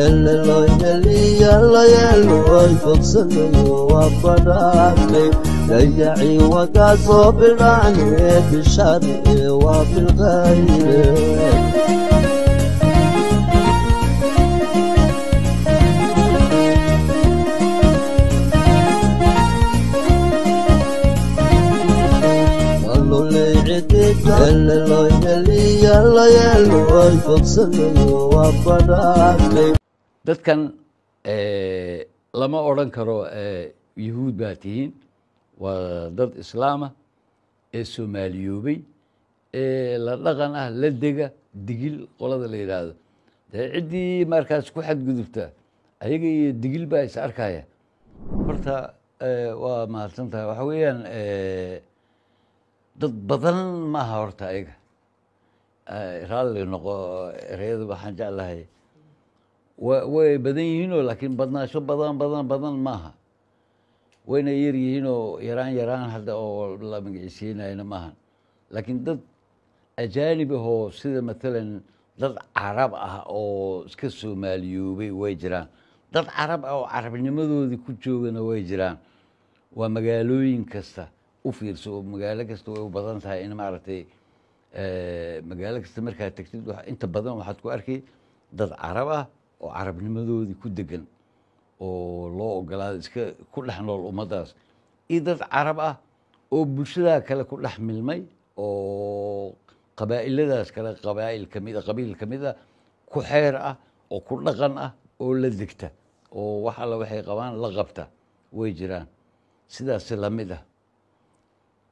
Eleloi eliya layeloi fogsanayo wabadhaafay dayaci wagaasoo bidhaane bishari waa bilqayre Eleloi eliya layeloi fogsanayo wabadhaafay dadkan lama odhan karo yuhuud baa tihiin waa dad islaama ee soomaaliyoobay ee la dhaqan ah la dega digil qolada la yidhaahdo dee ciddii markaas ku xadgudubta ayaga iyo digil baa is arkaya horta waa mahadsan tahay waxa weeyaan dad badan maaha horta ayaga raalli noqo ereyada waxaan jeclahay way badan yihiinoo laakiin badnaasho badan maaha wayna yar yihiinoo yaraan hadda oo la magiciisiinayna maaha laakiin dad ajaanib ahoo sida matalan dad carab ah oo iska soomaaliyoobay way jiraan dad carab ah oo carabnimadoodii ku joogana way jiraan waa magaalooyin kasta u fiirso oo magaalo kasta way u badan tahay in maaragtay magaalo kasta markaad tagtid inta badan waxaad ku arkay dad carab ah oo carabnimadoodii ku degan oo loo ogolaada iska ku dhex nool ummaddaas iyo dad carab ah oo bulshadaa kale ku dhex milmay oo qabaa'iladaas kale qabiil ka mid a ku xeer ah oo ku dhaqan ah oo la degta oo wax alla waxay qabaan la qabta way jiraan sidaas la mid ah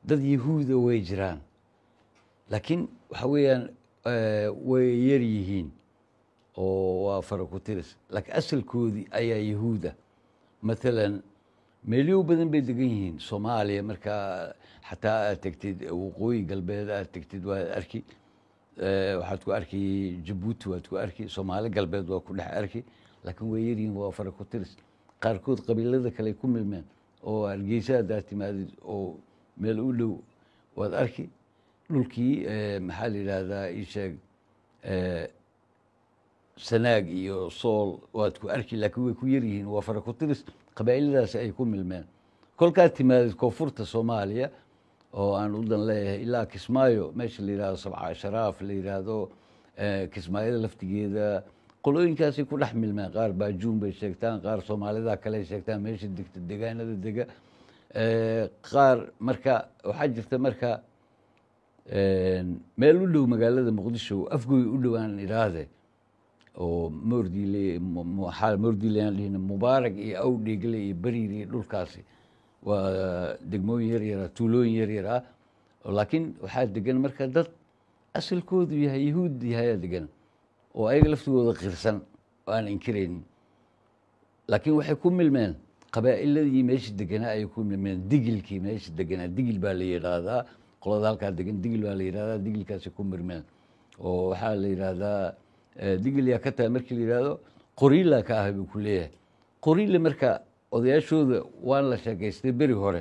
dad yahuuda way jiraan laakiin waxa weeyaan way yar yihiin oo waa fara ku tiris laakiin asalkoodii ayaa yahuuda matalan meelyo badan bay degan yihiin soomaaliya markaa xataa aad tegtid waqooyi galbeed aad tegtid waad arki waxaad ku arki jabuuti waad ku arki soomaali galbeed waa ku dhex arki laakiin way yar yihiin waa fara ku tiris qaarkood qabiilada kale ku milmeen oo hargeysa haddaad timaadid oo meel u dhow waad arki dhulkii maxaa la yidhaahdaa ii sheeg sanaag iyo sool waad ku arki laakiin way ku yar yihiin waa fara ku tiris qabaa'iladaasi ay ku milmeen kolkaad timaadid koonfurta soomaaliya oo aan u dan leeyahay ilaa kismaayo meesha la yidhahdo sabca sharaaf la yidhaahdo kismaayada laftigeeda qolooyinkaasay ku dhex milmeen qaar baajuun bay sheegtaan qaar soomaalida kale sheegtaan meesha degta degaanada dega qaar marka waxaa jirta marka meel u dhow magaalada muqdisho afgoy u dhowaan idhaahde oo moordiileaan dhihina mubaarak iyo awdheegle iyo bariir iyo dhulkaasi waa degmooyin yar yara tuulooyin yar yar ah laakiin waxaa degan marka dad asalkoodu yahay yahuud yahayaa degan oo ayaga laftigooda qirsan oo aan inkiraynin laakiin waxay ku milmeen qabaa'iladii meesha deganaa ayay ku milmeen digilkii meesha deganaa digil baa la yidhaahdaa qolada halkaa degan digil baa la yidhahdaa digilkaasay ku milmeen oo waxaa la yidhaahdaa digil yaa ka tahay markii la yidhaahdo qoriila ka ah buu ku leeyahay qoriila marka odayaashooda waan la sheekaystay beri hore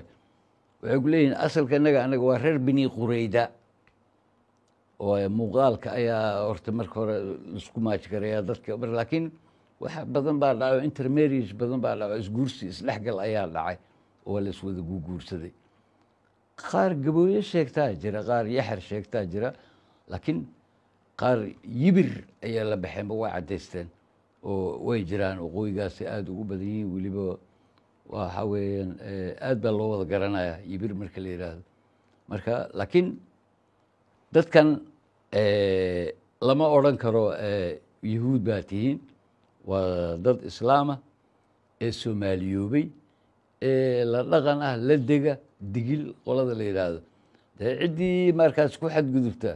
waxay ku leeyihiin asalka anaga waa reer bini qurayda oo muuqaalka ayaa horta marka hore laisku maaji karayaa dadka laakiin wax badan baa dhacay oo intermarriage badan baa dhacay isguursi isdhexgal ayaa dhacay oo la iswada guursaday qaar gabooye sheegtaa jira qaar yaxar sheegtaa jira laakiin qaar yibir ayaa la baxeenba way caddaysteen oo way jiraan waqooyigaasi aada ugu badan yihiin weliba waxa weeyaan aad baa loo wada garanayaa yibir marka la yidhaahdo marka laakiin dadkan lama odhan karo yahuud baa tihiin waa dad islaama ee soomaaliyoobay ee la dhaqan ah la dega digil qolada la yidhaahdo dee ciddii markaas ku xadgudubta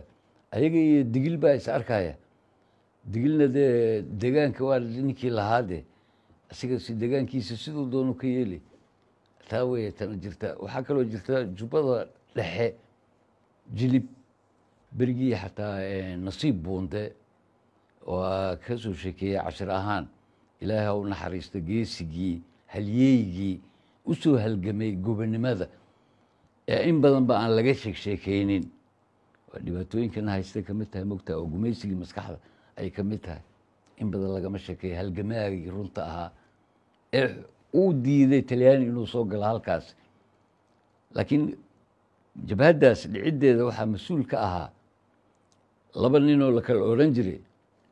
ayaga iyo digil baa is arkaya digilna dee degaanka waa ninkii lahaade asiga si degaankiisa siduu doonu ka yeeli taa wey tana jirta waxaa kaloo jirta jubbada dhexe jilib berigii xataa nasiib buunde oo ka soo sheekeeyey cashir ahaan ilaahay ha u naxariisto geesigii halyeygii u soo halgamay gobonimada ee in badan ba aan laga sheekeynin waa dhibaatooyinkana haysta ka mid tahay mogtaha oo gumaysigii maskaxda ay ka mid tahay in badan lagama sheekeeyo halgamaagii runta ahaa ee uu diiday talyaani inuu soo galo halkaas. laakiin jabhaddaas dhiciddeeda waxaa mas-uul ka ahaa laba ninoo la kala odhan jiray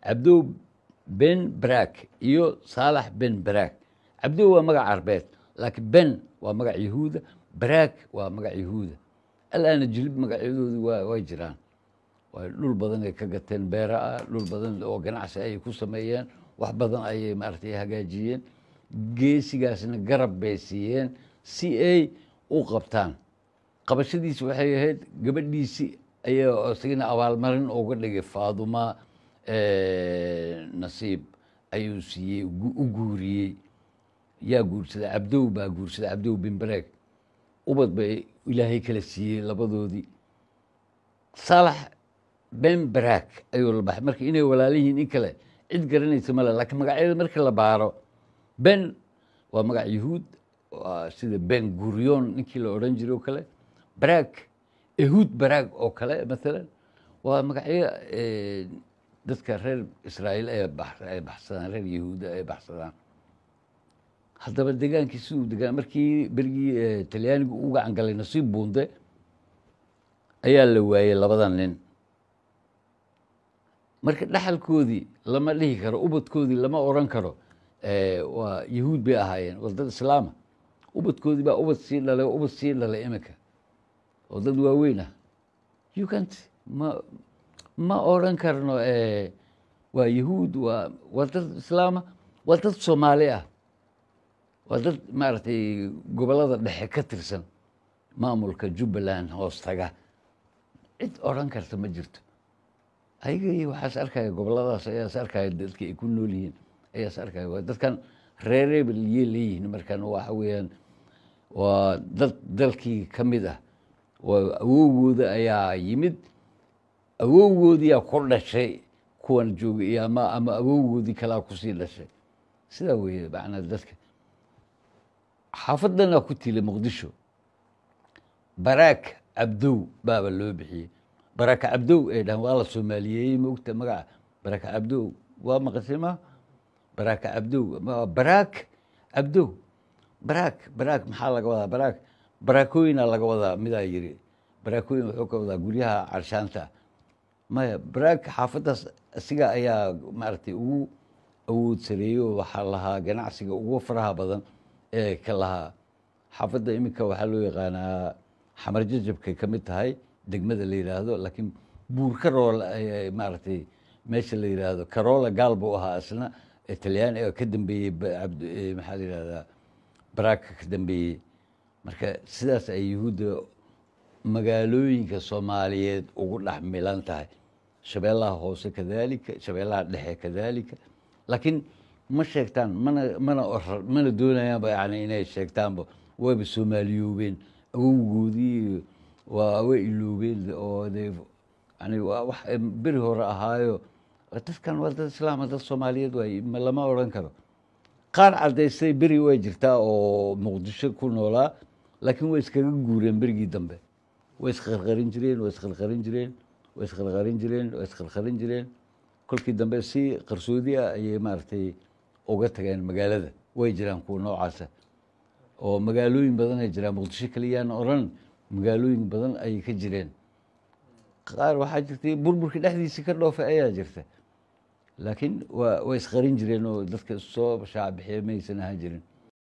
cabdow ben barak iyo saalax ben barak. cabdow waa magac carbeed, laakiin ben waa magac yahuuda, barak waa magac yahuuda. alaana jilib magacyadoodii way jiraan. waa dhul badan ay ka gateen beera ah, dhul badan oo ganacsi ay ku sameeyeen, wax badan ayay maaragtay hagaajiyeen. geesigaasna garab bay siiyeen si ay u qabtaan. qabashadiisi waxay ahayd gabadhiisii ayaa isagana abaalmarin uga dhigay faaduma nasiib ayuu siiyey, u guuriyey. yaa guursaday? cabdow baa guursaday, cabdow bin bareeg. ubad bay ilaahay kala siiyey labadoodii. saalax ben barak ayuu la baxay. marka inay walaalihiin in kale cid garanaysa male, laakiin magacyada marka la baaro ben waa magac yahuud, waa sida ben gurion ninkii la odhan jiray oo kale. barak ehud barak oo kale maalan waa magacyo dadka reer israa'iil ay baxsadaan, reer yahuuda ay baxsadaan. haddaba degaankii siduu degaan markii berigii talyaanigu u gacan galay nasiib buunde ayaa la waayey labadan nin. marka dhaxalkoodii lama dhihi karo, ubadkoodii lama oran karo waa yahuud bay ahaayeen, waa dad islaama. ubadkoodii baa ubad sii dhalay, ubad sii dhalay iminka oo dad waaweyn ah. you can't ma oran karno waa yahuud, waa dad islaama, waa dad soomaali ah, waa dad maaragtay gobollada dhexe ka tirsan maamulka jubbaland hoos taga. cid oran karta ma jirto. ayaga waxaas arkaya gobolladaas ayaas arkaya, dadka ay ku nool yihiin ayaas arkaya. waa dadkan reereebel yay leeyihiin. markan waxa weeyaan waa dad dalkii ka mid ah. waa awowgooda ayaa yimid, awowgoodiyaa ku dhashay kuwan jooga iyo ama awowgoodii kalaa kusii dhashay. sidaa weeye macnaa dadka. xaafadana ku tila muqdisho barak cabdow baaba loo bixiyey. baraka cabdow ay dhahan waa la soomaaliyeeyey maogta magaca baraka cabdow waa maqashay ma baraka cabdow barak cabdow barak maxaa laga wadaa? barakooyina laga wadaa. midaa yiri barakooyin wuxuu ka wadaa guryaha carshaanta. maya barak xaafaddaas asiga ayaa maaragtay ugu awood sareeyo, waxaa lahaa ganacsiga ugu faraha badan ee ka lahaa. xaafadda iminka waxaa loo yaqaanaa xamar jajabkay ka mid tahay degmada la yidhaahdo, laakiin buur karoola ayay maaragtay meesha la yidhaahdo. karoola gaal buu ahaa isna talyaani oo ka dambeeyey maxaa la yidhahdaa baraka ka dambeeyey. marka sidaas ay yahuudda magaalooyinka soomaaliyeed ugu dhex milan tahay. shabeellaha hoose kadaalika, shabeellaha dhexe kadaalika. laakiin ma sheegtaan, mana doonayaanba yani inay sheegtaanba. wayba soomaaliyoobeen awowgoodii, way iloobeen oo yani waa wax beri hore ahaayo. dadkan waa dad islaama, dad soomaaliyeed waay, lama odhan karo. qaar caddaystay beri way jirtaa oo muqdisho ku noolaa, laakiin way iskaga guureen berigii dambe. way isqarqarin jireen. kolkii dambe si qarsoodi ah ayay maaragtay uga tageen magaalada. way jiraan kuwa noocaasa oo magaalooyin badan ay jiraan. muqdisho kaliyaan oran, magaalooyin badan ayay ka jireen. qaar waxaa jirtay burburkii dhexdiisii ka dhoofay ayaa jirta, laakiin way isqarin jireen oo dadka soo shaac bixiya maysan ahaan jirin.